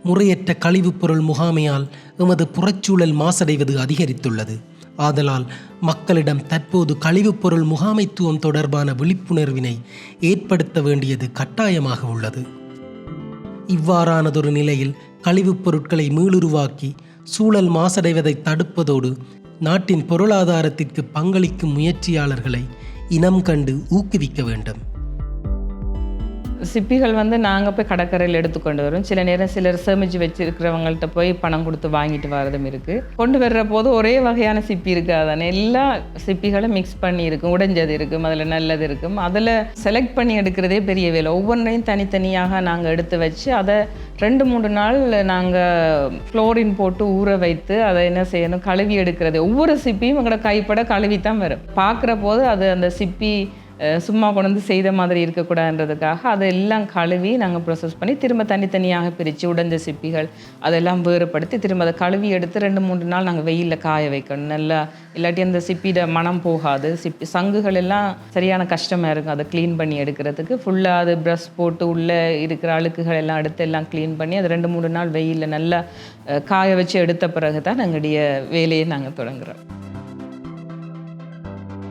முறையற்ற கழிவுப் பொருள் முகாமையால் எமது புறச்சூழல் மாசடைவது அதிகரித்துள்ளது. ஆதலால் மக்களிடம் தற்போது கழிவுப் பொருள் முகாமைத்துவம் தொடர்பான விழிப்புணர்வினை ஏற்படுத்த வேண்டியது கட்டாயமாக உள்ளது. இவ்வாறானதொரு நிலையில் கழிவுப் பொருட்களை மீளுருவாக்கி சூழல் மாசடைவதை தடுப்பதோடு நாட்டின் பொருளாதாரத்திற்கு பங்களிக்கும் முயற்சியாளர்களை இனம் கண்டு ஊக்குவிக்க வேண்டும். சிப்பிகள் நாங்கள் போய் கடற்கரையில் எடுத்துக்கொண்டு வரோம். சில நேரம் சிலர் சேமித்து வச்சுருக்கிறவங்கள்ட்ட போய் பணம் கொடுத்து வாங்கிட்டு வரதும் இருக்குது. கொண்டு வர்ற போது ஒரே வகையான சிப்பி இருக்காதானே, எல்லா சிப்பிகளும் மிக்ஸ் பண்ணி இருக்கும். உடைஞ்சது இருக்கும், அதில் நல்லது இருக்கும். அதில் செலக்ட் பண்ணி எடுக்கிறதே பெரிய வேலை. ஒவ்வொன்றையும் தனித்தனியாக நாங்கள் எடுத்து வச்சு அதை 2-3 நாள் நாங்கள் ஃப்ளோரின் போட்டு ஊற வைத்து அதை என்ன செய்யணும், கழுவி எடுக்கிறது. ஒவ்வொரு சிப்பியும் எங்களோட கைப்பட கழுவி தான் வரும். பார்க்குற போது அது அந்த சிப்பி சும்மா கொண்டு செய்த மாதிரி இருக்கக்கூடாதுன்றதுக்காக அதெல்லாம் கழுவி நாங்கள் ப்ரொசஸ் பண்ணி திரும்ப தனித்தனியாக பிரித்து உடைஞ்ச சிப்பிகள் அதெல்லாம் வேறுபடுத்தி திரும்ப அதை கழுவி எடுத்து 2-3 நாள் நாங்கள் வெயிலில் காய வைக்கணும் நல்லா. இல்லாட்டி அந்த சிப்பியோட மனம் போகாது. சிப்பி சங்குகள் எல்லாம் சரியான கஷ்டமாக இருக்கும் அதை க்ளீன் பண்ணி எடுக்கிறதுக்கு. ஃபுல்லாக அது ப்ரஷ் போட்டு உள்ளே இருக்கிற அழுக்குகள் எல்லாம் எடுத்து எல்லாம் க்ளீன் பண்ணி அது 2-3 நாள் வெயிலில் நல்லா காய வச்சு எடுத்த பிறகு தான் எங்களுடைய வேலையை நாங்கள் தொடங்குகிறோம்.